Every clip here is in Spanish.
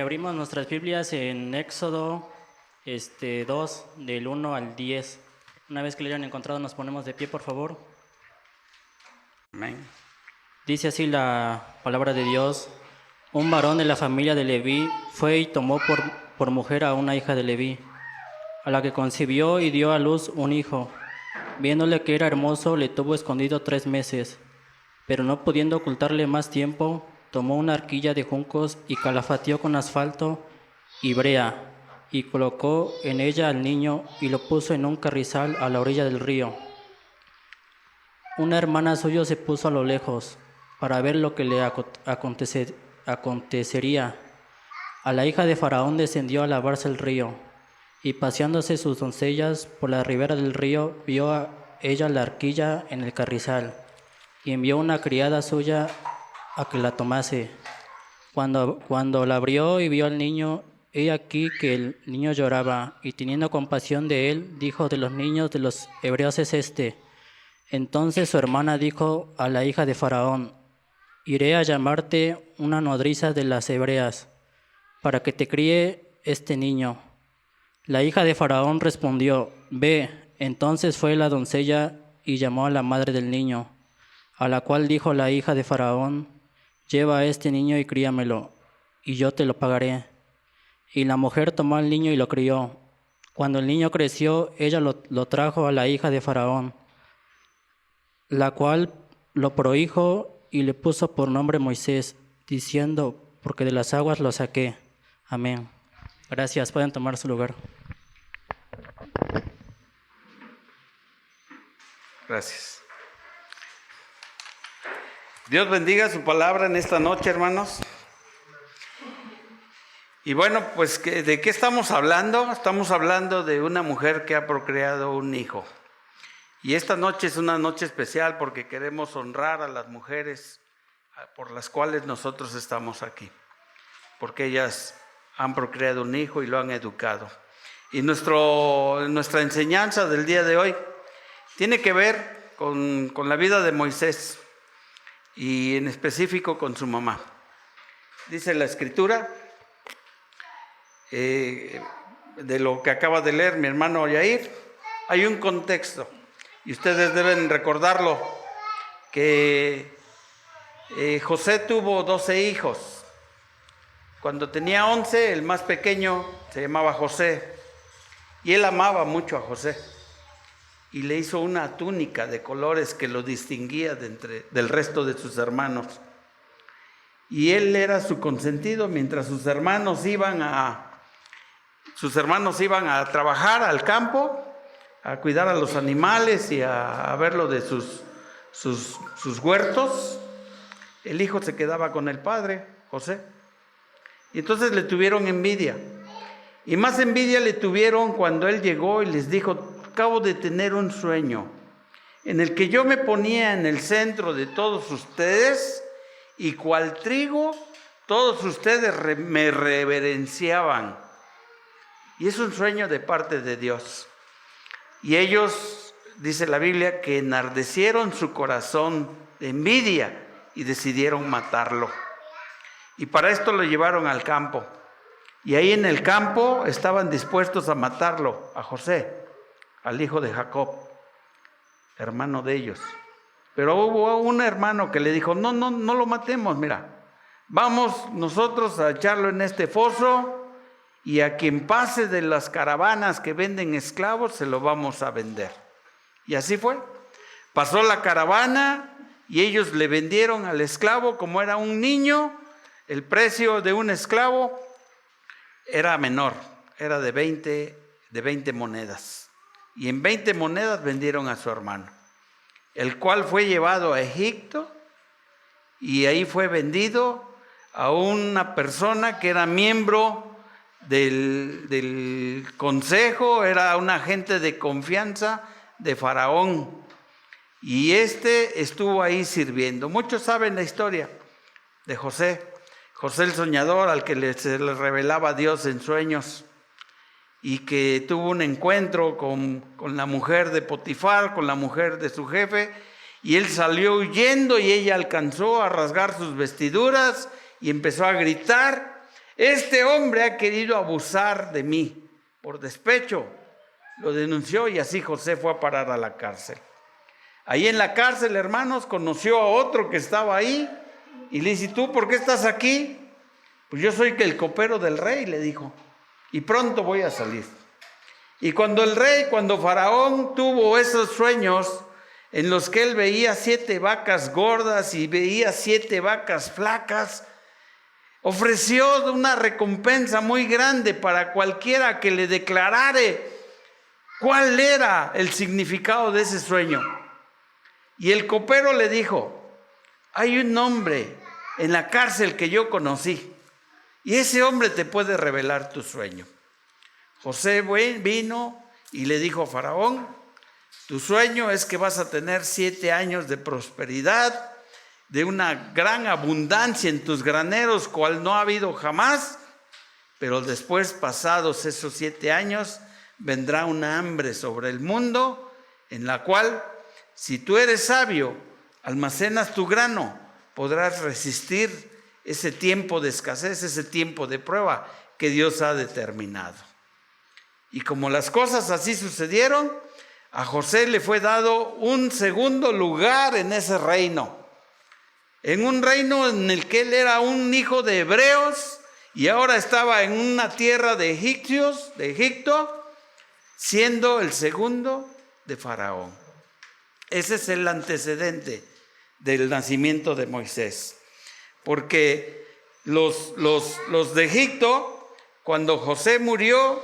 Abrimos nuestras Biblias en Éxodo 2, del 1 al 10. Una vez que lo hayan encontrado, nos ponemos de pie, por favor. Amén. Dice así la palabra de Dios: un varón de la familia de Leví fue y tomó por mujer a una hija de Leví, a la que concibió y dio a luz un hijo. Viéndole que era hermoso, le tuvo escondido 3 meses, pero no pudiendo ocultarle más tiempo, tomó una arquilla de juncos y calafateó con asfalto y brea, y colocó en ella al niño y lo puso en un carrizal a la orilla del río. Una hermana suya se puso a lo lejos para ver lo que le acontecería. A la hija de Faraón descendió a lavarse el río, y paseándose sus doncellas por la ribera del río, vio a ella la arquilla en el carrizal, y envió una criada suya a que la tomase. Cuando la abrió y vio al niño, he aquí que el niño lloraba, y teniendo compasión de él, dijo: de los niños de los hebreos es este. Entonces su hermana dijo a la hija de Faraón: iré a llamarte una nodriza de las hebreas, para que te críe este niño. La hija de Faraón respondió: ve. Entonces fue la doncella y llamó a la madre del niño, a la cual dijo la hija de Faraón: lleva a este niño y críamelo, y yo te lo pagaré. Y la mujer tomó al niño y lo crió. Cuando el niño creció, ella lo trajo a la hija de Faraón, la cual lo prohijo y le puso por nombre Moisés, diciendo: porque de las aguas lo saqué. Amén. Gracias, pueden tomar su lugar. Gracias. Dios bendiga su palabra en esta noche, hermanos. Y bueno, pues, ¿de qué estamos hablando? Estamos hablando de una mujer que ha procreado un hijo. Y esta noche es una noche especial porque queremos honrar a las mujeres por las cuales nosotros estamos aquí, porque ellas han procreado un hijo y lo han educado. Y nuestra enseñanza del día de hoy tiene que ver con la vida de Moisés y en específico con su mamá. Dice la Escritura, de lo que acaba de leer mi hermano Yair, hay un contexto y ustedes deben recordarlo, que José tuvo 12 hijos. Cuando tenía 11, el más pequeño se llamaba José, y él amaba mucho a José, y le hizo una túnica de colores que lo distinguía del resto de sus hermanos. Y él era su consentido mientras sus hermanos iban a trabajar al campo, a cuidar a los animales y a ver lo de sus huertos. El hijo se quedaba con el padre, José. Y entonces le tuvieron envidia. Y más envidia le tuvieron cuando él llegó y les dijo: acabo de tener un sueño en el que yo me ponía en el centro de todos ustedes y cual trigo todos ustedes me reverenciaban. Y es un sueño de parte de Dios. Y ellos, dice la Biblia, que enardecieron su corazón de envidia y decidieron matarlo. Y para esto lo llevaron al campo. Y ahí en el campo estaban dispuestos a matarlo, a José, al hijo de Jacob, hermano de ellos. Pero hubo un hermano que le dijo: no lo matemos, mira, vamos nosotros a echarlo en este foso, y a quien pase de las caravanas que venden esclavos se lo vamos a vender. Y así fue. Pasó la caravana y ellos le vendieron al esclavo, como era un niño. El precio de un esclavo era menor, era de 20 monedas. Y en 20 monedas vendieron a su hermano, el cual fue llevado a Egipto y ahí fue vendido a una persona que era miembro del consejo, era un agente de confianza de Faraón, y estuvo ahí sirviendo. Muchos saben la historia de José el soñador, al que se le revelaba Dios en sueños, y que tuvo un encuentro con la mujer de Potifar, con la mujer de su jefe, y él salió huyendo y ella alcanzó a rasgar sus vestiduras y empezó a gritar: este hombre ha querido abusar de mí por despecho. Lo denunció y así José fue a parar a la cárcel. Ahí en la cárcel, hermanos, conoció a otro que estaba ahí y le dice, ¿tú por qué estás aquí? Pues yo soy el copero del rey, le dijo, y pronto voy a salir. Y cuando Faraón tuvo esos sueños en los que él veía 7 vacas gordas y veía 7 vacas flacas, ofreció una recompensa muy grande para cualquiera que le declarare cuál era el significado de ese sueño. Y el copero le dijo, hay un hombre en la cárcel que yo conocí y ese hombre te puede revelar tu sueño. José vino y le dijo a Faraón, tu sueño es que vas a tener 7 años de prosperidad, de una gran abundancia en tus graneros, cual no ha habido jamás, pero después, pasados esos 7 años, vendrá una hambre sobre el mundo, en la cual, si tú eres sabio, almacenas tu grano, podrás resistir ese tiempo de escasez, ese tiempo de prueba que Dios ha determinado. Y como las cosas así sucedieron, a José le fue dado un segundo lugar en ese reino. En un reino en el que él era un hijo de hebreos y ahora estaba en una tierra de egipcios, de Egipto, siendo el segundo de Faraón. Ese es el antecedente del nacimiento de Moisés. Porque los de Egipto, cuando José murió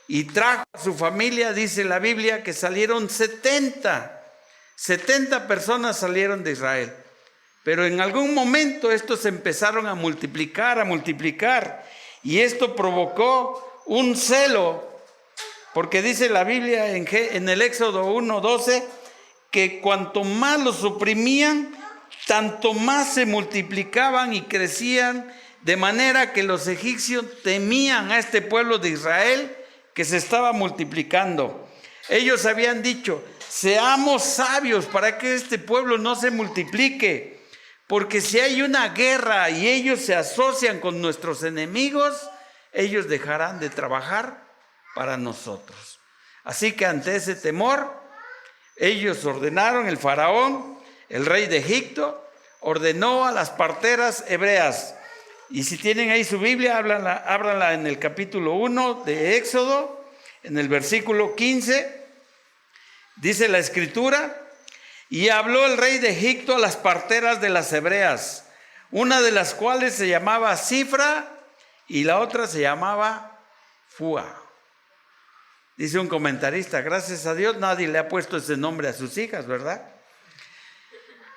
y trajo a su familia, dice la Biblia que salieron 70 personas salieron de Israel. Pero en algún momento estos empezaron a multiplicar, y esto provocó un celo, porque dice la Biblia en el Éxodo 1:12, que cuanto más los oprimían, tanto más se multiplicaban y crecían, de manera que los egipcios temían a este pueblo de Israel que se estaba multiplicando. Ellos habían dicho, seamos sabios para que este pueblo no se multiplique, porque si hay una guerra y ellos se asocian con nuestros enemigos, ellos dejarán de trabajar para nosotros. Así que ante ese temor, ellos ordenaron, el faraón, el rey de Egipto, ordenó a las parteras hebreas. Y si tienen ahí su Biblia, ábranla en el capítulo 1 de Éxodo, en el versículo 15, dice la escritura, y habló el rey de Egipto a las parteras de las hebreas, una de las cuales se llamaba Cifra y la otra se llamaba Fua. Dice un comentarista, gracias a Dios nadie le ha puesto ese nombre a sus hijas, ¿verdad?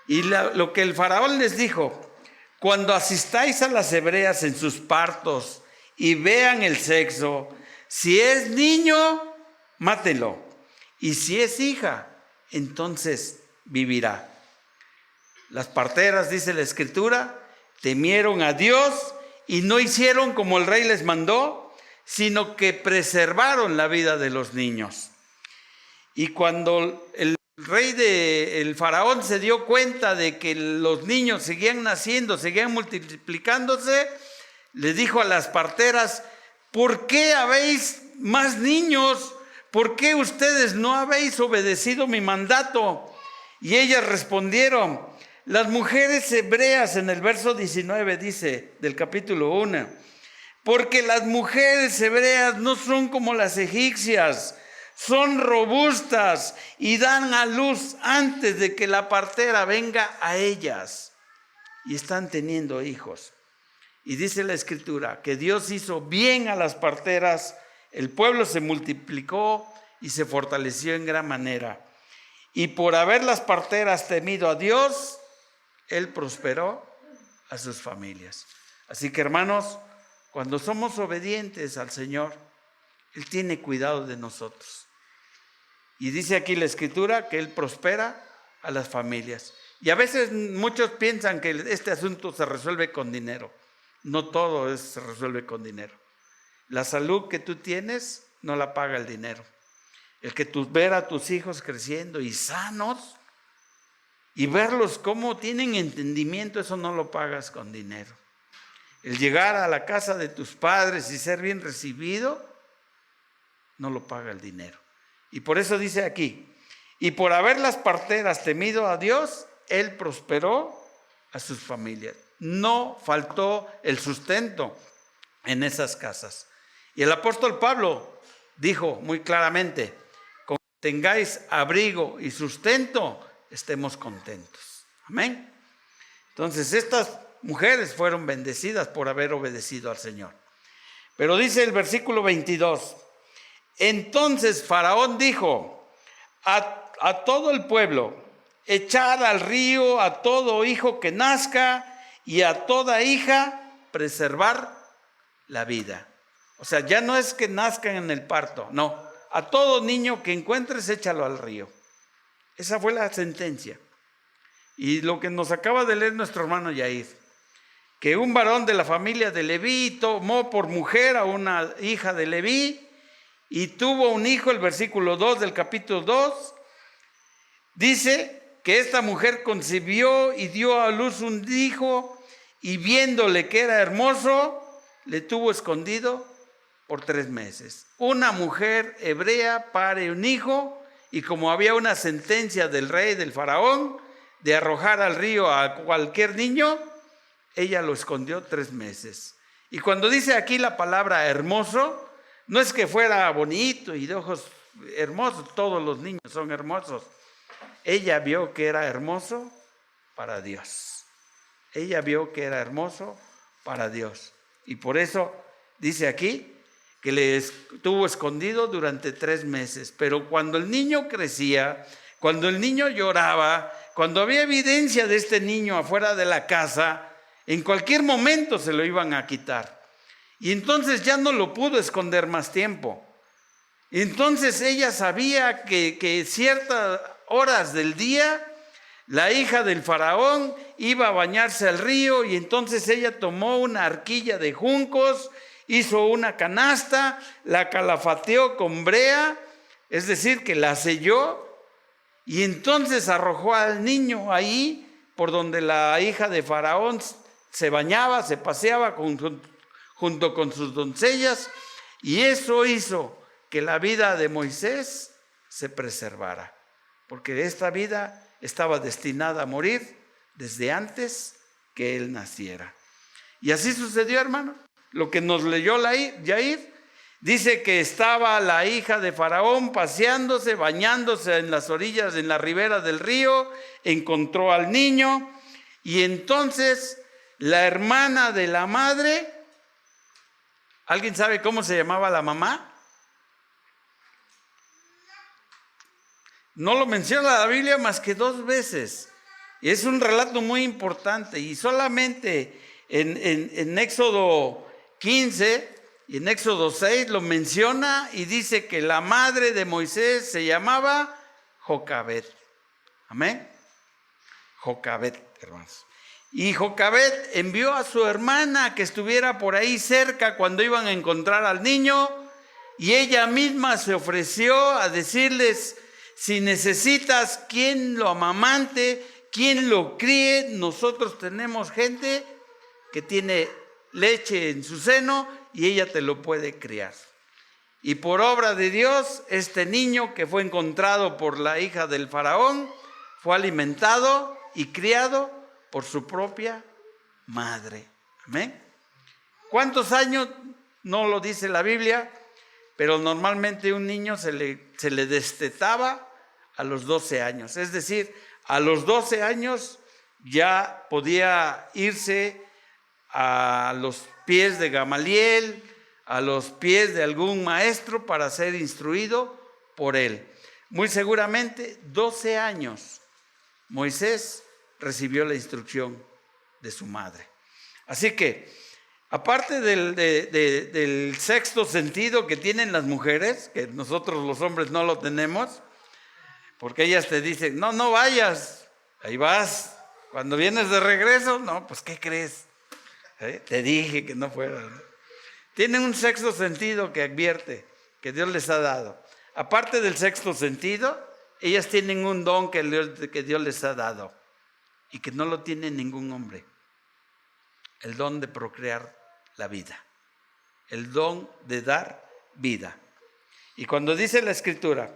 Y lo que el faraón les dijo, cuando asistáis a las hebreas en sus partos y vean el sexo, si es niño, mátenlo, y si es hija, entonces vivirá. Las parteras, dice la escritura, temieron a Dios y no hicieron como el rey les mandó, sino que preservaron la vida de los niños. Y cuando el faraón se dio cuenta de que los niños seguían naciendo, seguían multiplicándose, le dijo a las parteras, ¿por qué habéis más niños? ¿Por qué ustedes no habéis obedecido mi mandato? Y ellas respondieron, las mujeres hebreas, en el verso 19 dice, del capítulo 1, porque las mujeres hebreas no son como las egipcias, son robustas y dan a luz antes de que la partera venga a ellas. Y están teniendo hijos. Y dice la escritura que Dios hizo bien a las parteras, el pueblo se multiplicó y se fortaleció en gran manera. Y por haber las parteras temido a Dios, Él prosperó a sus familias. Así que, hermanos, cuando somos obedientes al Señor, Él tiene cuidado de nosotros. Y dice aquí la escritura que Él prospera a las familias. Y a veces muchos piensan que este asunto se resuelve con dinero. No todo se resuelve con dinero. La salud que tú tienes no la paga el dinero. El que ver a tus hijos creciendo y sanos y verlos cómo tienen entendimiento, eso no lo pagas con dinero. El llegar a la casa de tus padres y ser bien recibido, no lo paga el dinero. Y por eso dice aquí, y por haber las parteras temido a Dios, Él prosperó a sus familias. No faltó el sustento en esas casas. Y el apóstol Pablo dijo muy claramente, con que tengáis abrigo y sustento, estemos contentos. Amén. Entonces estas mujeres fueron bendecidas por haber obedecido al Señor. Pero dice el versículo 22, entonces Faraón dijo a todo el pueblo, echad al río a todo hijo que nazca y a toda hija preservar la vida. O sea, ya no es que nazcan en el parto, no. A todo niño que encuentres, échalo al río. Esa fue la sentencia. Y lo que nos acaba de leer nuestro hermano Yair, que un varón de la familia de Leví tomó por mujer a una hija de Leví y tuvo un hijo, el versículo 2 del capítulo 2, dice que esta mujer concibió y dio a luz un hijo y viéndole que era hermoso, le tuvo escondido por 3 meses. Una mujer hebrea pare un hijo y como había una sentencia del rey, del faraón, de arrojar al río a cualquier niño, ella lo escondió 3 meses. Y cuando dice aquí la palabra hermoso, no es que fuera bonito y de ojos hermosos, todos los niños son hermosos. Ella vio que era hermoso para Dios. Ella vio que era hermoso para Dios. Y por eso dice aquí que le estuvo escondido durante 3 meses. Pero cuando el niño crecía, cuando el niño lloraba, cuando había evidencia de este niño afuera de la casa, en cualquier momento se lo iban a quitar. Y entonces ya no lo pudo esconder más tiempo. Entonces ella sabía que ciertas horas del día la hija del faraón iba a bañarse al río y entonces ella tomó una arquilla de juncos, hizo una canasta, la calafateó con brea, es decir, que la selló y entonces arrojó al niño ahí por donde la hija de faraón se bañaba, se paseaba junto con sus doncellas y eso hizo que la vida de Moisés se preservara, porque esta vida estaba destinada a morir desde antes que él naciera. Y así sucedió, hermano. Lo que nos leyó Yair, dice que estaba la hija de Faraón paseándose, bañándose en las orillas, en la ribera del río, encontró al niño y entonces la hermana de la madre, ¿alguien sabe cómo se llamaba la mamá? No lo menciona la Biblia más que 2 veces. Y es un relato muy importante. Y solamente en Éxodo 15 y en Éxodo 6 lo menciona y dice que la madre de Moisés se llamaba Jocabed. Amén. Jocabed, hermanos. Y Jocabed envió a su hermana que estuviera por ahí cerca cuando iban a encontrar al niño. Y ella misma se ofreció a decirles: si necesitas quien lo amamante, quien lo críe, nosotros tenemos gente que tiene leche en su seno y ella te lo puede criar. Y por obra de Dios, este niño que fue encontrado por la hija del faraón fue alimentado y criado por su propia madre. Amén. ¿Cuántos años? No lo dice la Biblia, pero normalmente un niño se le destetaba a los 12 años. Es decir, a los 12 años ya podía irse a los pies de Gamaliel, a los pies de algún maestro para ser instruido por él. Muy seguramente 12 años Moisés recibió la instrucción de su madre. Así que, aparte del sexto sentido que tienen las mujeres, que nosotros los hombres no lo tenemos, porque ellas te dicen: no vayas, ahí vas. Cuando vienes de regreso, no, pues ¿qué crees? Te dije que no fuera. Tienen un sexto sentido que advierte, que Dios les ha dado. Aparte del sexto sentido, ellas tienen un don que Dios les ha dado y que no lo tiene ningún hombre. el don de procrear la vida, el don de dar vida. Y cuando dice la Escritura,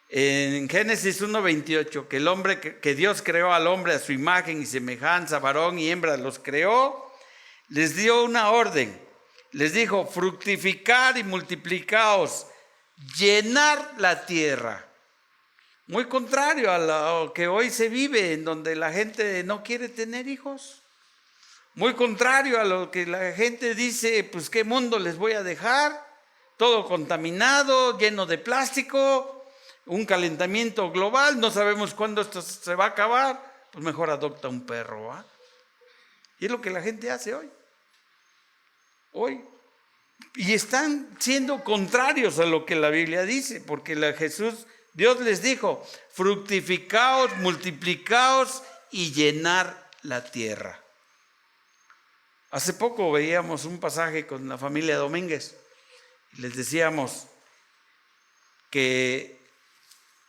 en Génesis 1:28, que Dios creó al hombre a su imagen y semejanza, varón y hembra los creó, les dio una orden. Les dijo: fructificar y multiplicaos, llenar la tierra. Muy contrario a lo que hoy se vive, en donde la gente no quiere tener hijos. Muy contrario a lo que la gente dice: pues qué mundo les voy a dejar, todo contaminado, lleno de plástico, un calentamiento global, no sabemos cuándo esto se va a acabar, pues mejor adopta un perro, ¿ah? Y es lo que la gente hace hoy. Y están siendo contrarios a lo que la Biblia dice, porque Dios les dijo: fructificaos, multiplicaos y llenar la tierra. Hace poco veíamos un pasaje con la familia Domínguez y les decíamos que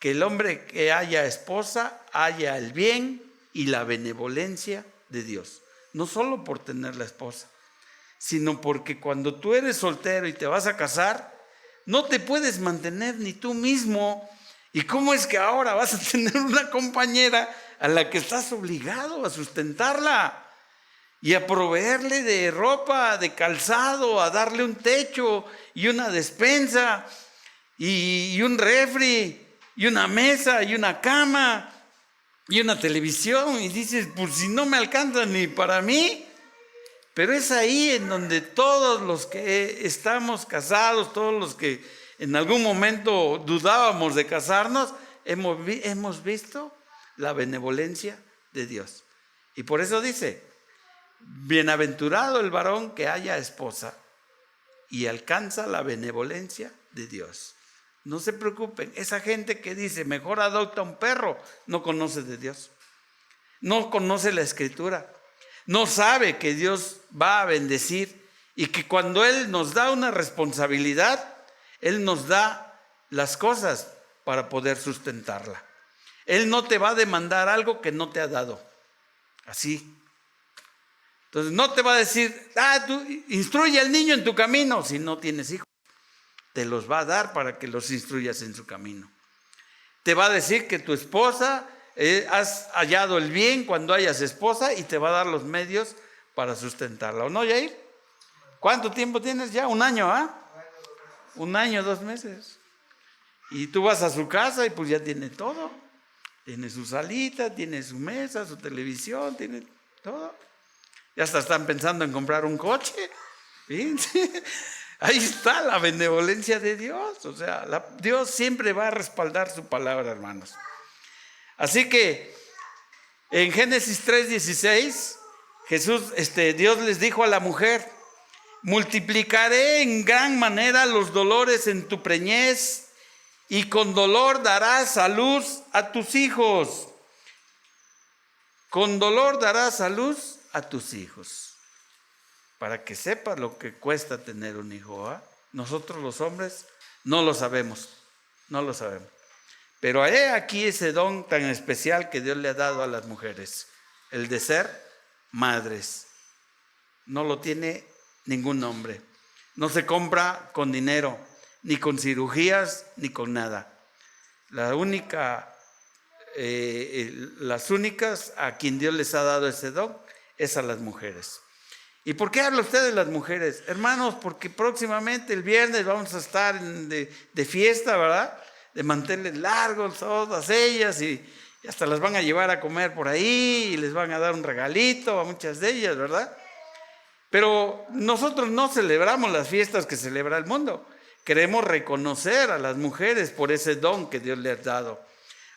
el hombre que haya esposa haya el bien y la benevolencia de Dios, no solo por tener la esposa, sino porque cuando tú eres soltero y te vas a casar, no te puedes mantener ni tú mismo. ¿Y cómo es que ahora vas a tener una compañera a la que estás obligado a sustentarla y a proveerle de ropa, de calzado, a darle un techo y una despensa y un refri y una mesa y una cama y una televisión? Y dices: pues si no me alcanza ni para mí. Pero es ahí en donde todos los que estamos casados, todos los que en algún momento dudábamos de casarnos, hemos visto la benevolencia de Dios. Y por eso dice: bienaventurado el varón que haya esposa y alcanza la benevolencia de Dios. No se preocupen, esa gente que dice mejor adopta un perro, no conoce de Dios, no conoce la Escritura. No sabe que Dios va a bendecir y que cuando Él nos da una responsabilidad, Él nos da las cosas para poder sustentarla. Él no te va a demandar algo que no te ha dado. Así. Entonces no te va a decir: tú instruye al niño en tu camino. Si no tienes hijos, te los va a dar para que los instruyas en su camino. Te va a decir que tu esposa, has hallado el bien cuando hayas esposa, y te va a dar los medios para sustentarla. ¿O no, Yair? ¿Cuánto tiempo tienes ya? ¿Un año, Un año, 2 meses. Y tú vas a su casa y pues ya tiene todo. Tiene su salita, tiene su mesa, su televisión, tiene todo. Ya hasta están pensando en comprar un coche. ¿Sí? Ahí está la benevolencia de Dios. O sea, Dios siempre va a respaldar su palabra, hermanos. Así que en Génesis 3:16, Dios les dijo a la mujer: multiplicaré en gran manera los dolores en tu preñez, y con dolor darás a luz a tus hijos. Con dolor darás a luz a tus hijos. Para que sepas lo que cuesta tener un hijo. Nosotros los hombres no lo sabemos, no lo sabemos. Pero he aquí ese don tan especial que Dios le ha dado a las mujeres, el de ser madres. No lo tiene ningún hombre. No se compra con dinero, ni con cirugías, ni con nada. Las únicas a quien Dios les ha dado ese don es a las mujeres. ¿Y por qué habla usted de las mujeres? Hermanos, porque próximamente el viernes vamos a estar de fiesta, ¿verdad? De manteles largos, todas ellas, y hasta las van a llevar a comer por ahí, y les van a dar un regalito a muchas de ellas, ¿verdad? Pero nosotros no celebramos las fiestas que celebra el mundo. Queremos reconocer a las mujeres por ese don que Dios les ha dado.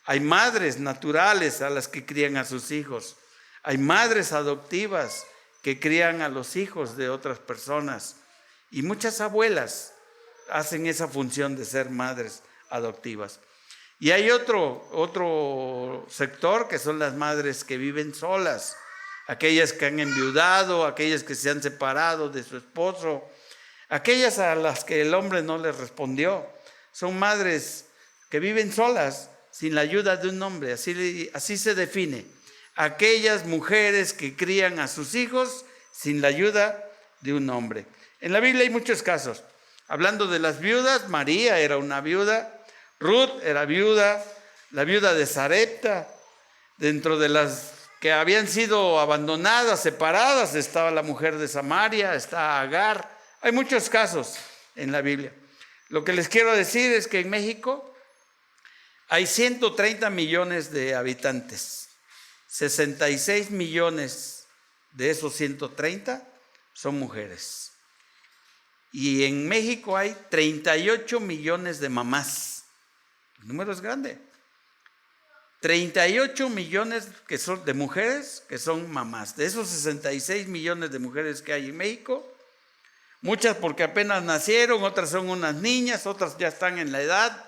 Hay madres naturales a las que crían a sus hijos. Hay madres adoptivas que crían a los hijos de otras personas. Y muchas abuelas hacen esa función de ser madres adoptivas. Y hay otro sector que son las madres que viven solas, aquellas que han enviudado, aquellas que se han separado de su esposo, aquellas a las que el hombre no les respondió. Son madres que viven solas sin la ayuda de un hombre, así se define. Aquellas mujeres que crían a sus hijos sin la ayuda de un hombre. En la Biblia hay muchos casos. Hablando de las viudas, María era una viuda, Ruth era viuda, la viuda de Sarepta. Dentro de las que habían sido abandonadas, separadas, estaba la mujer de Samaria, está Agar. Hay muchos casos en la Biblia. Lo que les quiero decir es que en México hay 130 millones de habitantes. 66 millones de esos 130 son mujeres. Y en México hay 38 millones de mamás. El número es grande. 38 millones que son de mujeres que son mamás. De esos 66 millones de mujeres que hay en México, muchas porque apenas nacieron, otras son unas niñas, otras ya están en la edad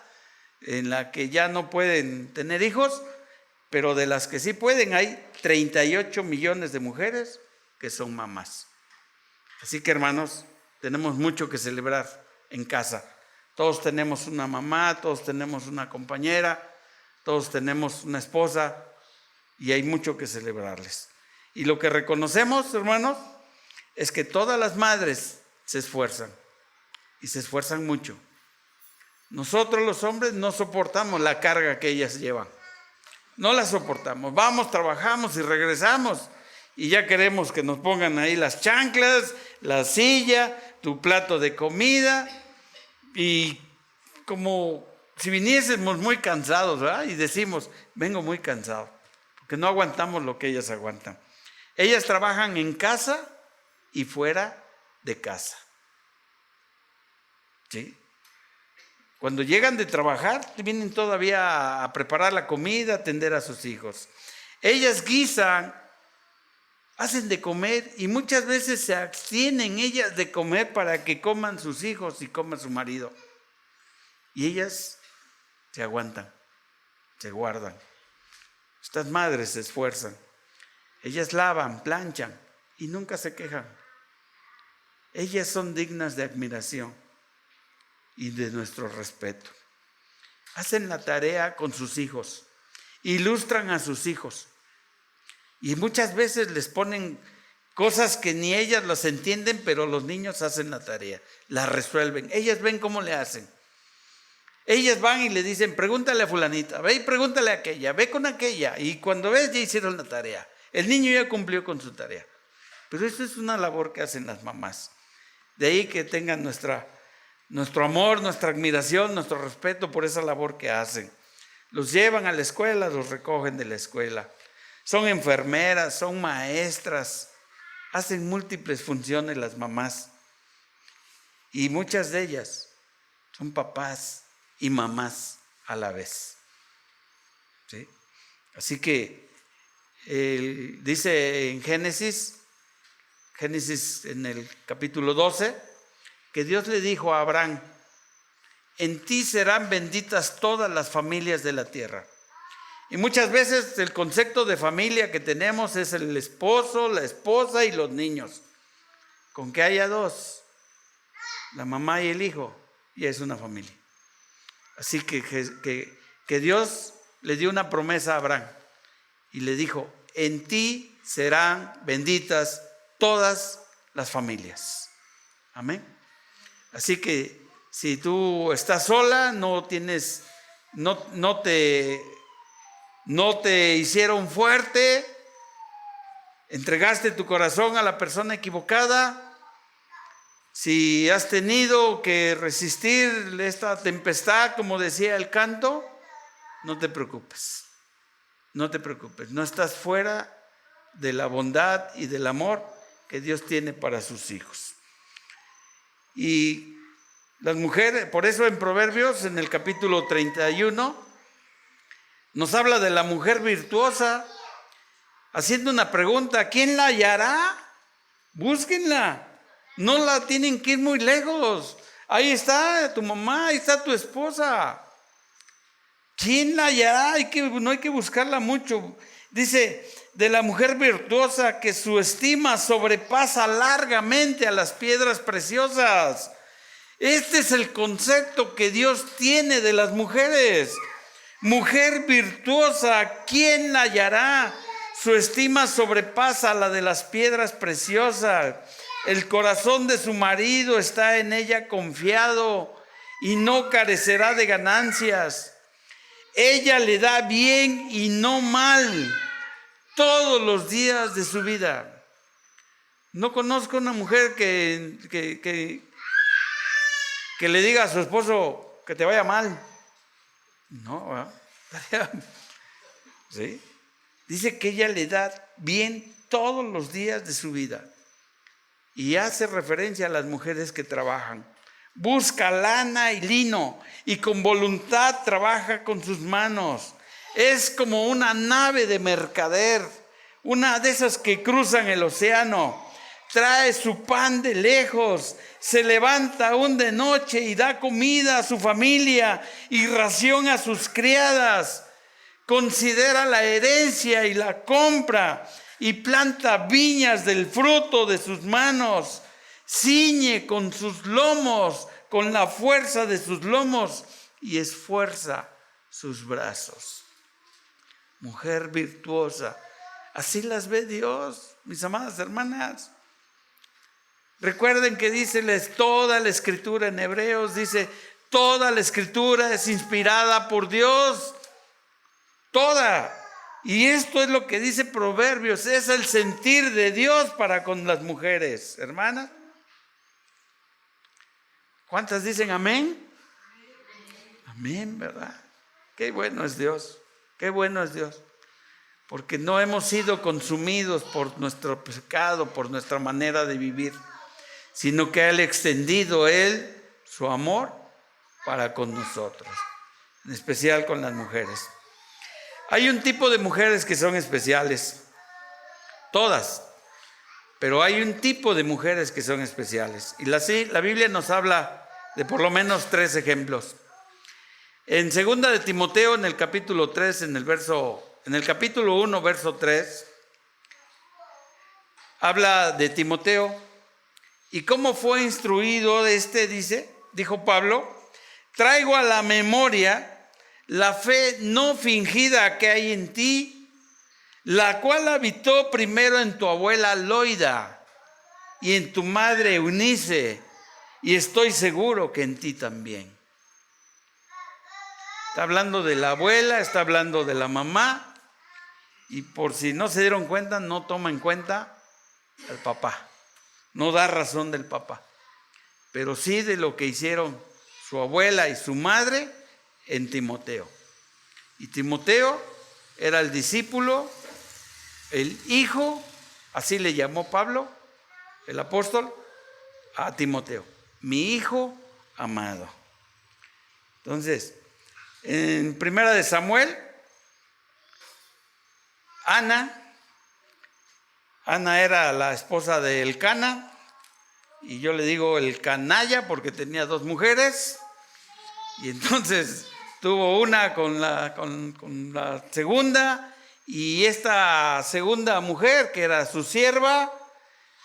en la que ya no pueden tener hijos, pero de las que sí pueden hay 38 millones de mujeres que son mamás. Así que, hermanos, tenemos mucho que celebrar en casa. Todos tenemos una mamá, todos tenemos una compañera, todos tenemos una esposa y hay mucho que celebrarles. Y lo que reconocemos, hermanos, es que todas las madres se esfuerzan y se esfuerzan mucho. Nosotros los hombres no soportamos la carga que ellas llevan. No la soportamos. Vamos, trabajamos y regresamos y ya queremos que nos pongan ahí las chanclas, la silla, tu plato de comida y como si viniésemos muy cansados, ¿verdad? Y decimos, vengo muy cansado, porque no aguantamos lo que ellas aguantan. Ellas trabajan en casa y fuera de casa. ¿Sí? Cuando llegan de trabajar, vienen todavía a preparar la comida, a atender a sus hijos. Ellas guisan, hacen de comer y muchas veces se abstienen ellas de comer para que coman sus hijos y coma su marido. Y ellas se aguantan, se guardan. Estas madres se esfuerzan. Ellas lavan, planchan y nunca se quejan. Ellas son dignas de admiración y de nuestro respeto. Hacen la tarea con sus hijos, ilustran a sus hijos y muchas veces les ponen cosas que ni ellas las entienden, pero los niños hacen la tarea, la resuelven. Ellas ven cómo le hacen. Ellas van y le dicen, pregúntale a fulanita, ve y pregúntale a aquella, ve con aquella. Y cuando ves, ya hicieron la tarea. El niño ya cumplió con su tarea. Pero eso es una labor que hacen las mamás. De ahí que tengan nuestro amor, nuestra admiración, nuestro respeto por esa labor que hacen. Los llevan a la escuela, los recogen de la escuela. Son enfermeras, son maestras. Hacen múltiples funciones las mamás. Y muchas de ellas son papás y mamás a la vez. ¿Sí? Así que dice en Génesis en el capítulo 12, que Dios le dijo a Abraham, en ti serán benditas todas las familias de la tierra. Y muchas veces el concepto de familia que tenemos es el esposo, la esposa y los niños. Con que haya dos, la mamá y el hijo, ya es una familia. Así que Dios le dio una promesa a Abraham y le dijo, en ti serán benditas todas las familias. Amén. Así que si tú estás sola, no te hicieron fuerte, entregaste tu corazón a la persona equivocada, si has tenido que resistir esta tempestad, como decía el canto, no te preocupes, no te preocupes, no estás fuera de la bondad y del amor que Dios tiene para sus hijos. Y las mujeres, por eso en Proverbios, en el capítulo 31, nos habla de la mujer virtuosa, haciendo una pregunta, ¿quién la hallará? Búsquenla. No la tienen que ir muy lejos. Ahí está tu mamá, ahí está tu esposa. ¿Quién la hallará? No hay que buscarla mucho. Dice, de la mujer virtuosa que su estima sobrepasa largamente a las piedras preciosas. Este es el concepto que Dios tiene de las mujeres. Mujer virtuosa, ¿quién la hallará? Su estima sobrepasa la de las piedras preciosas. El corazón de su marido está en ella confiado y no carecerá de ganancias. Ella le da bien y no mal todos los días de su vida. No conozco una mujer que le diga a su esposo que te vaya mal. No, ¿verdad? ¿Sí? Dice que ella le da bien todos los días de su vida. Y hace referencia a las mujeres que trabajan. Busca lana y lino y con voluntad trabaja con sus manos. Es como una nave de mercader, una de esas que cruzan el océano. Trae su pan de lejos, se levanta aún de noche y da comida a su familia y ración a sus criadas. Considera la herencia y la compra y planta viñas del fruto de sus manos. Ciñe con sus lomos, con la fuerza de sus lomos y esfuerza sus brazos. Mujer virtuosa, así las ve Dios, mis amadas hermanas. Recuerden que diceles toda la escritura en Hebreos, dice toda la escritura es inspirada por Dios, toda. Y esto es lo que dice Proverbios, es el sentir de Dios para con las mujeres, hermanas. ¿Cuántas dicen amén? Amén, ¿verdad? Qué bueno es Dios, qué bueno es Dios. Porque no hemos sido consumidos por nuestro pecado, por nuestra manera de vivir, sino que Él ha extendido su amor para con nosotros, en especial con las mujeres. Hay un tipo de mujeres que son especiales, todas, pero hay un tipo de mujeres que son especiales. Y la Biblia nos habla de por lo menos 3 ejemplos. En 2 de Timoteo, en el capítulo 3, en el capítulo 1, verso 3, habla de Timoteo y cómo fue instruido dijo Pablo, traigo a la memoria la fe no fingida que hay en ti, la cual habitó primero en tu abuela Loida y en tu madre Eunice, y estoy seguro que en ti también. Está hablando de la abuela, está hablando de la mamá, y por si no se dieron cuenta, no toma en cuenta al papá, no da razón del papá, pero sí de lo que hicieron su abuela y su madre en Timoteo. Y Timoteo era el discípulo, el hijo, así le llamó Pablo, el apóstol, a Timoteo, mi hijo amado. Entonces, en 1 de Samuel, Ana era la esposa de Elcana, y yo le digo el canalla porque tenía 2 mujeres, y entonces tuvo una con la segunda, y esta segunda mujer, que era su sierva,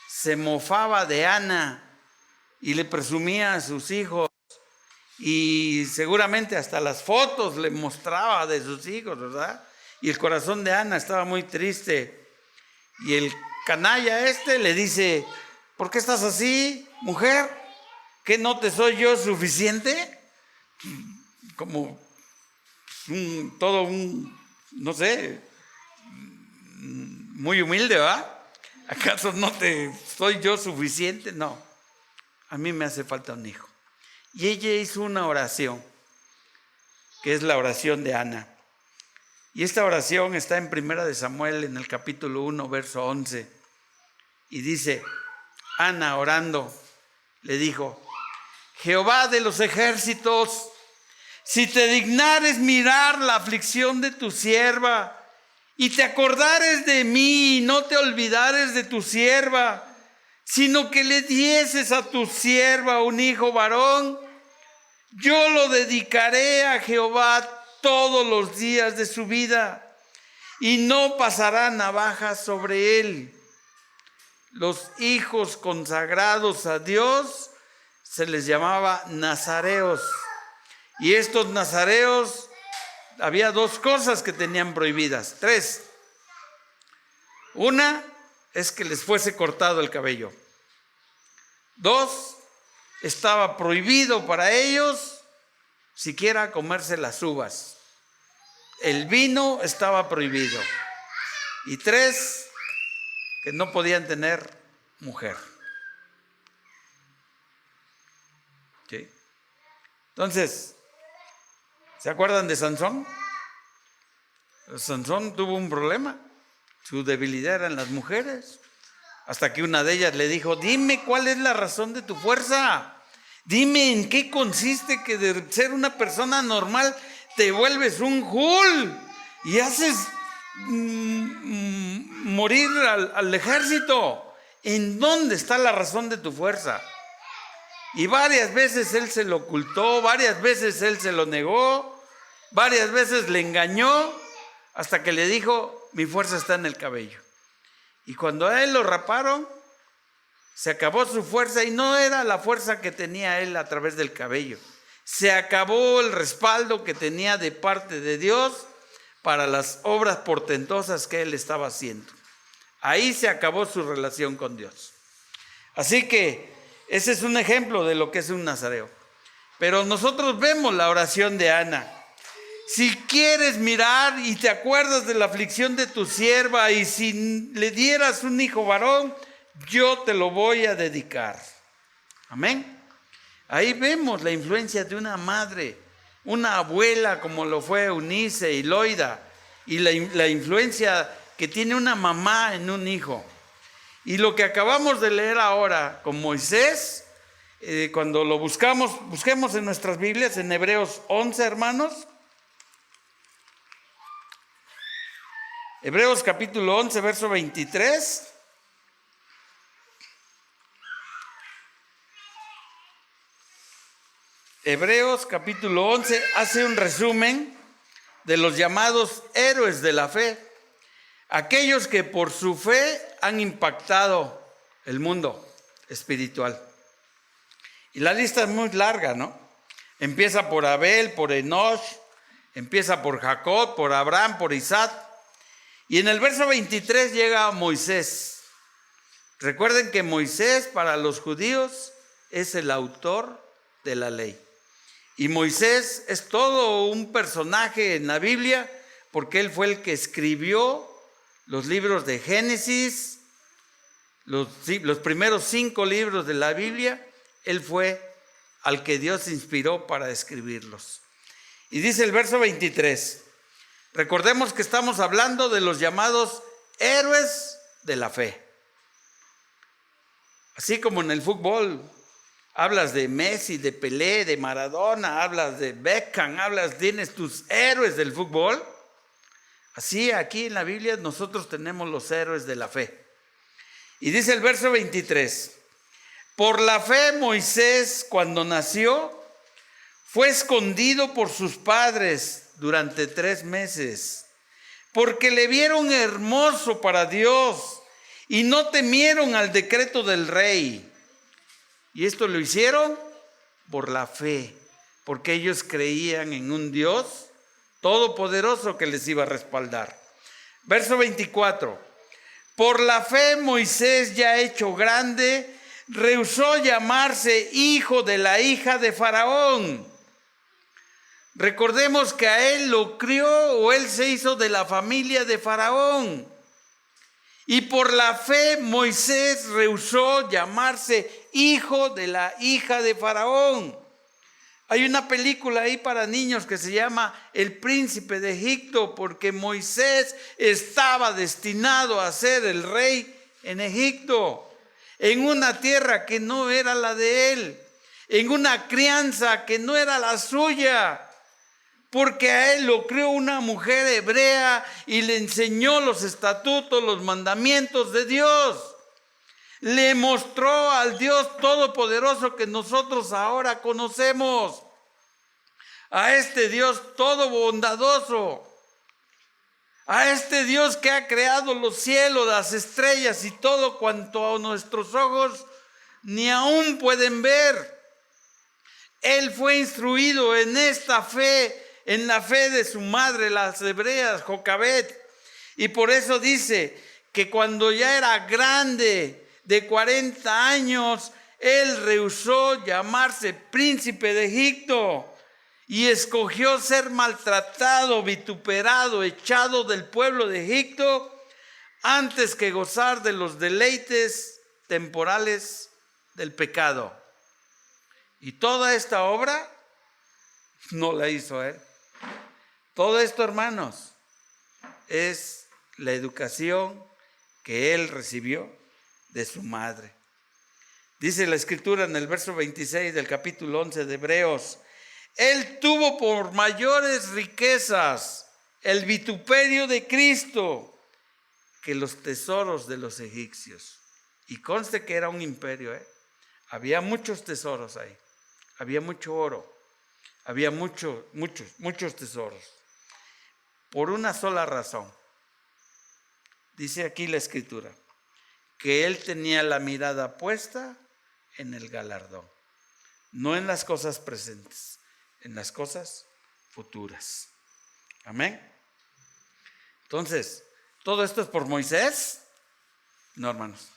se mofaba de Ana y le presumía a sus hijos, y seguramente hasta las fotos le mostraba de sus hijos, ¿verdad? Y el corazón de Ana estaba muy triste, y el canalla le dice, ¿por qué estás así, mujer? ¿Qué no te soy yo suficiente? Como no sé, muy humilde, ¿verdad? ¿Acaso no te soy yo suficiente? No, a mí me hace falta un hijo. Y ella hizo una oración, que es la oración de Ana. Y esta oración está en 1 de Samuel, en el capítulo 1, verso 11. Y dice, Ana orando, le dijo, Jehová de los ejércitos, si te dignares mirar la aflicción de tu sierva, y te acordares de mí, y no te olvidares de tu sierva, sino que le dieses a tu sierva un hijo varón, yo lo dedicaré a Jehová todos los días de su vida, y no pasará navaja sobre él. Los hijos consagrados a Dios se les llamaba nazareos, y estos nazareos había 2 cosas que tenían prohibidas, 3. Una es que les fuese cortado el cabello. 2, estaba prohibido para ellos siquiera comerse las uvas. El vino estaba prohibido. Y 3, que no podían tener mujer. ¿Sí? Entonces, ¿se acuerdan de Sansón? Sansón tuvo un problema. Su debilidad eran las mujeres. Hasta que una de ellas le dijo: dime cuál es la razón de tu fuerza. Dime en qué consiste que de ser una persona normal te vuelves un Hulk y haces morir al ejército. ¿En dónde está la razón de tu fuerza? Y varias veces él se lo ocultó, varias veces él se lo negó, varias veces le engañó, hasta que le dijo: mi fuerza está en el cabello. Y cuando a él lo raparon, se acabó su fuerza, y no era la fuerza que tenía él a través del cabello. Se acabó el respaldo que tenía de parte de Dios para las obras portentosas que él estaba haciendo. Ahí se acabó su relación con Dios. Así que ese es un ejemplo de lo que es un nazareo. Pero nosotros vemos la oración de Ana. Si quieres mirar y te acuerdas de la aflicción de tu sierva, y si le dieras un hijo varón, yo te lo voy a dedicar. Amén. Ahí vemos la influencia de una madre, una abuela como lo fue Eunice y Loida, y la influencia que tiene una mamá en un hijo. Y lo que acabamos de leer ahora con Moisés, cuando lo busquemos en nuestras Biblias, en Hebreos 11, hermanos. Hebreos capítulo 11, verso 23. Hebreos capítulo 11 hace un resumen de los llamados héroes de la fe, aquellos que por su fe han impactado el mundo espiritual. Y la lista es muy larga, ¿no? Empieza por Abel, por Enoch, empieza por Jacob, por Abraham, por Isaac. Y en el verso 23 llega Moisés. Recuerden que Moisés para los judíos es el autor de la ley. Y Moisés es todo un personaje en la Biblia, porque él fue el que escribió los libros de Génesis, los primeros 5 libros de la Biblia. Él fue al que Dios inspiró para escribirlos. Y dice el verso 23, recordemos que estamos hablando de los llamados héroes de la fe. Así como en el fútbol hablas de Messi, de Pelé, de Maradona, hablas de Beckham, tienes tus héroes del fútbol. Así aquí en la Biblia nosotros tenemos los héroes de la fe. Y dice el verso 23, por la fe Moisés, cuando nació, fue escondido por sus padres durante 3 meses, porque le vieron hermoso para Dios y no temieron al decreto del rey. Y esto lo hicieron por la fe, porque ellos creían en un Dios todopoderoso que les iba a respaldar. Verso 24. Por la fe Moisés, ya hecho grande, rehusó llamarse hijo de la hija de Faraón. Recordemos que a él lo crió, o él se hizo de la familia de Faraón. Y por la fe Moisés rehusó llamarse hijo de la hija de Faraón. Hay una película ahí para niños que se llama El Príncipe de Egipto, porque Moisés estaba destinado a ser el rey en Egipto, en una tierra que no era la de él, en una crianza que no era la suya, porque a él lo crió una mujer hebrea y le enseñó los estatutos, los mandamientos de Dios. Le mostró al Dios todopoderoso que nosotros ahora conocemos, a este Dios todo bondadoso, a este Dios que ha creado los cielos, las estrellas y todo cuanto a nuestros ojos ni aún pueden ver. Él fue instruido en esta fe, en la fe de su madre, las hebreas, Jocabed, y por eso dice que cuando ya era grande, de 40 años, él rehusó llamarse príncipe de Egipto y escogió ser maltratado, vituperado, echado del pueblo de Egipto, antes que gozar de los deleites temporales del pecado. Y toda esta obra no la hizo él. Todo esto, hermanos, es la educación que él recibió de su madre. Dice la Escritura en el verso 26 del capítulo 11 de Hebreos: él tuvo por mayores riquezas el vituperio de Cristo que los tesoros de los egipcios. Y conste que era un imperio, había muchos tesoros ahí, había mucho oro, había muchos tesoros. Por una sola razón, dice aquí la Escritura, que él tenía la mirada puesta en el galardón, no en las cosas presentes, en las cosas futuras. Amén. Entonces, ¿todo esto es por Moisés? No, hermanos.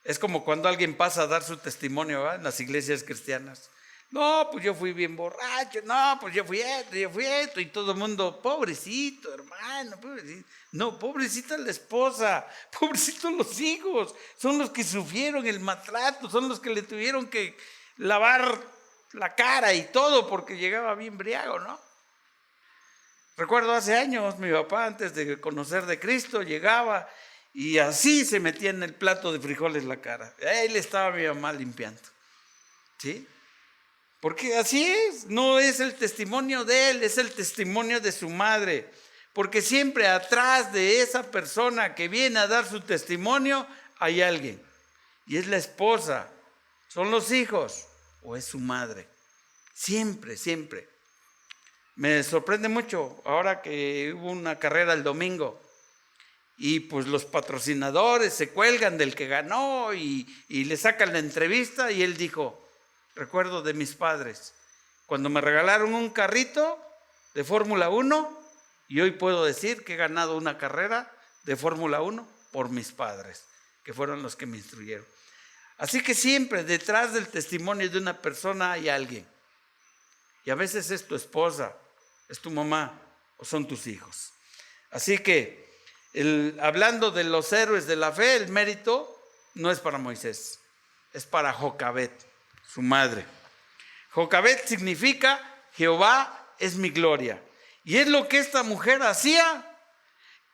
Es como cuando alguien pasa a dar su testimonio, ¿verdad?, en las iglesias cristianas. No, pues yo fui bien borracho, no, pues yo fui esto, y todo el mundo, pobrecito, hermano, pobrecito. No, pobrecita la esposa, pobrecitos los hijos, son los que sufrieron el maltrato, son los que le tuvieron que lavar la cara y todo porque llegaba bien briago, ¿no? Recuerdo hace años, mi papá, antes de conocer de Cristo, llegaba y así se metía en el plato de frijoles la cara. Ahí le estaba mi mamá limpiando, ¿sí? Porque así es, no es el testimonio de él, es el testimonio de su madre. Porque siempre atrás de esa persona que viene a dar su testimonio hay alguien. Y es la esposa, son los hijos o es su madre. Siempre, siempre. Me sorprende mucho ahora que hubo una carrera el domingo y pues los patrocinadores se cuelgan del que ganó y le sacan la entrevista y él dijo: recuerdo de mis padres, cuando me regalaron un carrito de Fórmula 1 y hoy puedo decir que he ganado una carrera de Fórmula 1 por mis padres, que fueron los que me instruyeron. Así que siempre detrás del testimonio de una persona hay alguien. Y a veces es tu esposa, es tu mamá o son tus hijos. Así que hablando de los héroes de la fe, el mérito no es para Moisés, es para Jocabet, su madre. Jocabet significa Jehová es mi gloria. Y es lo que esta mujer hacía.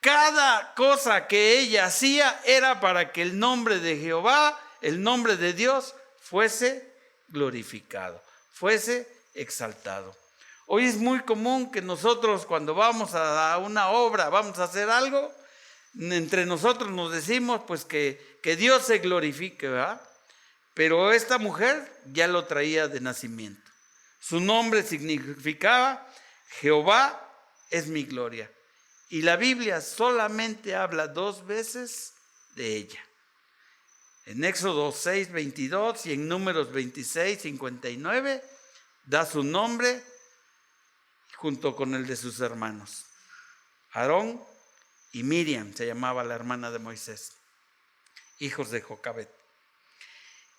Cada cosa que ella hacía era para que el nombre de Jehová, el nombre de Dios, fuese glorificado, fuese exaltado. Hoy es muy común que nosotros cuando vamos a una obra, vamos a hacer algo, entre nosotros nos decimos pues que Dios se glorifique, ¿verdad? Pero esta mujer ya lo traía de nacimiento. Su nombre significaba Jehová es mi gloria. Y la Biblia solamente habla 2 veces de ella. En Éxodo 6:22 y en Números 26:59 da su nombre junto con el de sus hermanos. Aarón y Miriam se llamaba la hermana de Moisés, hijos de Jocabet.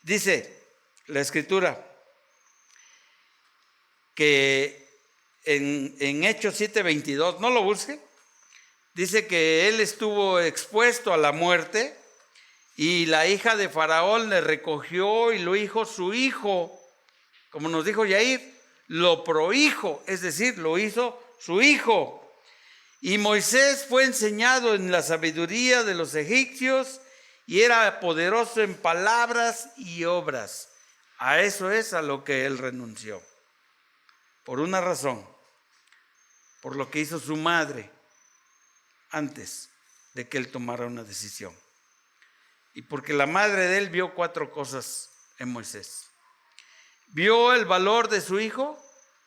Dice la Escritura que en Hechos 7:22, no lo busquen, dice que él estuvo expuesto a la muerte y la hija de Faraón le recogió y lo hizo su hijo, como nos dijo Yair, lo prohijo, es decir, lo hizo su hijo. Y Moisés fue enseñado en la sabiduría de los egipcios y era poderoso en palabras y obras. A eso es a lo que él renunció. Por una razón, por lo que hizo su madre antes de que él tomara una decisión. Y porque la madre de él vio 4 cosas en Moisés. Vio el valor de su hijo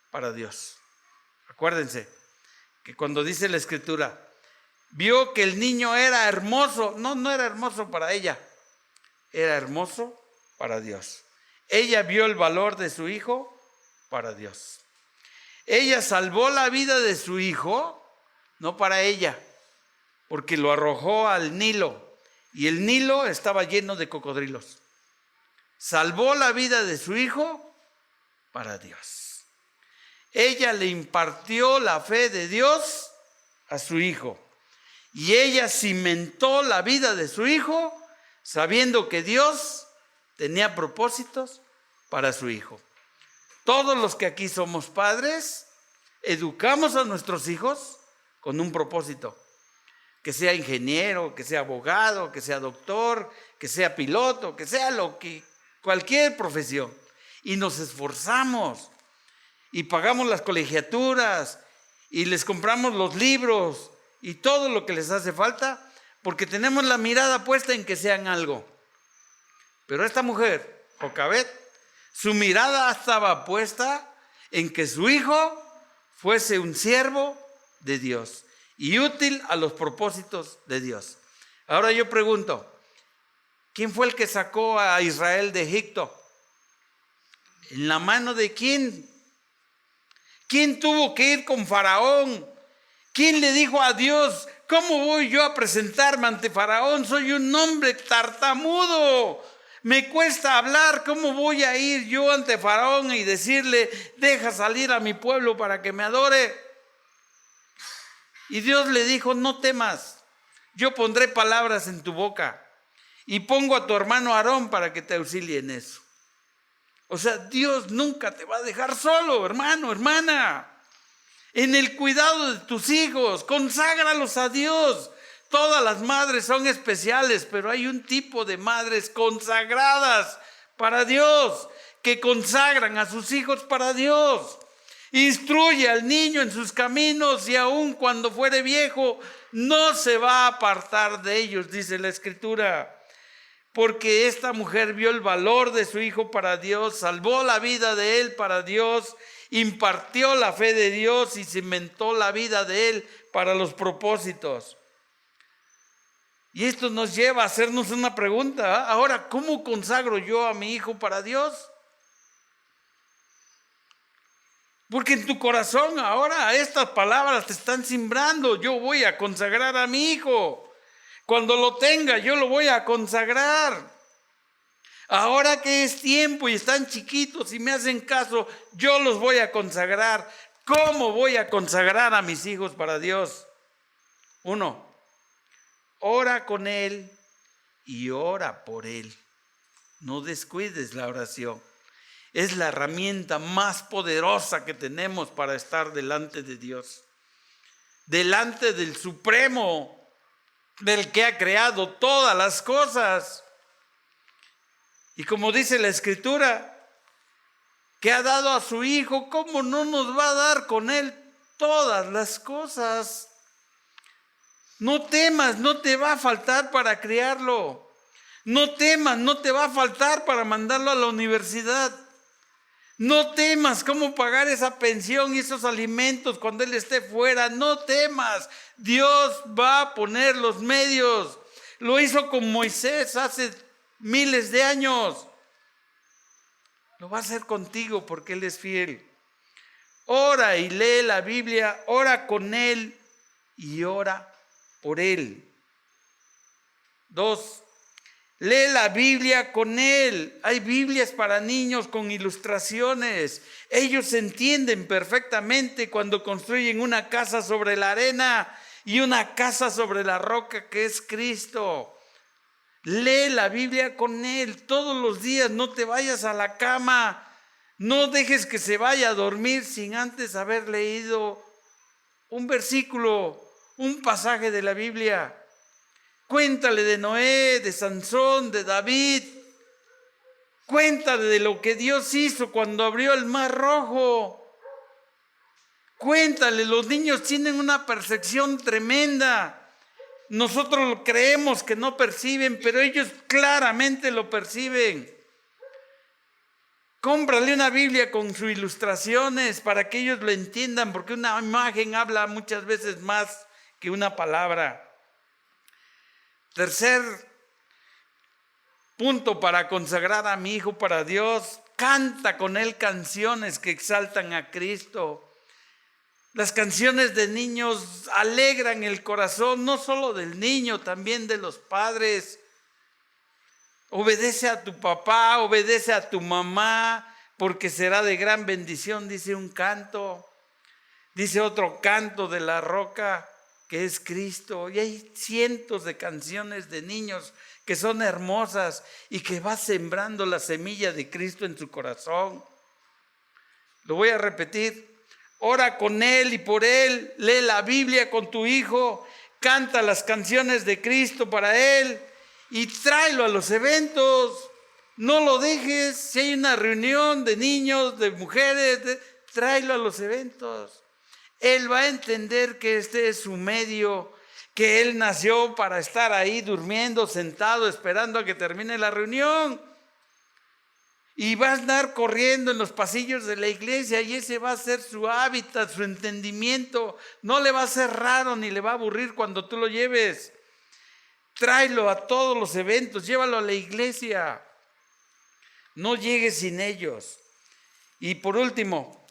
para Dios. Acuérdense que cuando dice la Escritura, vio que el niño era hermoso. No era hermoso para ella, era hermoso para Dios. Ella vio el valor de su hijo para Dios. Ella salvó la vida de su hijo, no para ella, porque lo arrojó al Nilo y el Nilo estaba lleno de cocodrilos. Salvó la vida de su hijo para Dios. Ella le impartió la fe de Dios a su hijo y ella cimentó la vida de su hijo sabiendo que Dios tenía propósitos para su hijo. Todos los que aquí somos padres, educamos a nuestros hijos con un propósito. Que sea ingeniero, que sea abogado, que sea doctor, que sea piloto, que sea cualquier profesión. Y nos esforzamos y pagamos las colegiaturas y les compramos los libros y todo lo que les hace falta porque tenemos la mirada puesta en que sean algo. Pero esta mujer, Jocabed, su mirada estaba puesta en que su hijo fuese un siervo de Dios y útil a los propósitos de Dios. Ahora yo pregunto, ¿quién fue el que sacó a Israel de Egipto? ¿En la mano de quién? ¿Quién tuvo que ir con Faraón? ¿Quién le dijo a Dios, cómo voy yo a presentarme ante Faraón? Soy un hombre tartamudo. Me cuesta hablar, ¿cómo voy a ir yo ante Faraón y decirle, deja salir a mi pueblo para que me adore? Y Dios le dijo, no temas, yo pondré palabras en tu boca y pongo a tu hermano Aarón para que te auxilie en eso. O sea, Dios nunca te va a dejar solo, hermano, hermana. En el cuidado de tus hijos, conságralos a Dios. Todas las madres son especiales, pero hay un tipo de madres consagradas para Dios, que consagran a sus hijos para Dios. Instruye al niño en sus caminos y aun cuando fuere viejo, no se va a apartar de ellos, dice la Escritura. Porque esta mujer vio el valor de su hijo para Dios, salvó la vida de él para Dios, impartió la fe de Dios y cimentó la vida de él para los propósitos. Y esto nos lleva a hacernos una pregunta. Ahora, ¿cómo consagro yo a mi hijo para Dios? Porque en tu corazón ahora estas palabras te están sembrando. Yo voy a consagrar a mi hijo. Cuando lo tenga, yo lo voy a consagrar. Ahora que es tiempo y están chiquitos y me hacen caso, yo los voy a consagrar. ¿Cómo voy a consagrar a mis hijos para Dios? 1. Ora con él y ora por él. No descuides la oración. Es la herramienta más poderosa que tenemos para estar delante de Dios. Delante del Supremo, del que ha creado todas las cosas. Y como dice la Escritura, que ha dado a su Hijo, ¿cómo no nos va a dar con él todas las cosas? No temas, no te va a faltar para criarlo. No temas, no te va a faltar para mandarlo a la universidad. No temas cómo pagar esa pensión y esos alimentos cuando él esté fuera. No temas, Dios va a poner los medios. Lo hizo con Moisés hace miles de años. Lo va a hacer contigo porque él es fiel. Ora y lee la Biblia, ora con él y ora por él. 2. Lee la Biblia con él. Hay Biblias para niños con ilustraciones. Ellos entienden perfectamente cuando construyen una casa sobre la arena y una casa sobre la roca que es Cristo. Lee la Biblia con él todos los días. No te vayas a la cama. No dejes que se vaya a dormir sin antes haber leído un versículo, un pasaje de la Biblia. Cuéntale de Noé, de Sansón, de David. Cuéntale de lo que Dios hizo cuando abrió el mar rojo. Cuéntale, los niños tienen una percepción tremenda. Nosotros creemos que no perciben, pero ellos claramente lo perciben. Cómprale una Biblia con sus ilustraciones para que ellos lo entiendan, porque una imagen habla muchas veces más que una palabra. Tercer punto para consagrar a mi hijo para Dios: canta con él canciones que exaltan a Cristo. Las canciones de niños alegran el corazón, no solo del niño, también de los padres. Obedece a tu papá, obedece a tu mamá, porque será de gran bendición, dice un canto. Dice otro canto de la roca, que es Cristo. Y hay cientos de canciones de niños que son hermosas y que va sembrando la semilla de Cristo en su corazón. Lo voy a repetir. Ora con él y por él. Lee la Biblia con tu hijo. Canta las canciones de Cristo para él. Y tráelo a los eventos. No lo dejes. Si hay una reunión de niños, de mujeres, tráelo a los eventos. Él va a entender que este es su medio, que él nació para estar ahí durmiendo, sentado, esperando a que termine la reunión. Y va a andar corriendo en los pasillos de la iglesia y ese va a ser su hábitat, su entendimiento. No le va a ser raro ni le va a aburrir cuando tú lo lleves. Tráelo a todos los eventos, llévalo a la iglesia. No llegues sin ellos. Y por último,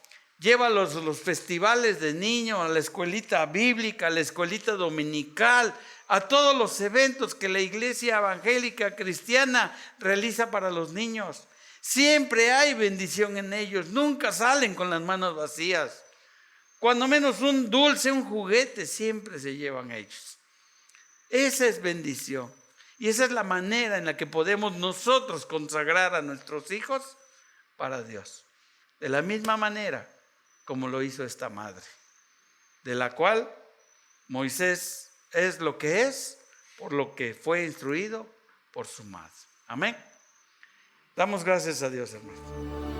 llévalos a los festivales de niños, a la escuelita bíblica, a la escuelita dominical, a todos los eventos que la iglesia evangélica cristiana realiza para los niños. Siempre hay bendición en ellos, nunca salen con las manos vacías. Cuando menos un dulce, un juguete, siempre se llevan ellos. Esa es bendición. Y esa es la manera en la que podemos nosotros consagrar a nuestros hijos para Dios. De la misma manera como lo hizo esta madre, de la cual Moisés es lo que es, por lo que fue instruido por su madre. Amén. Damos gracias a Dios, hermanos.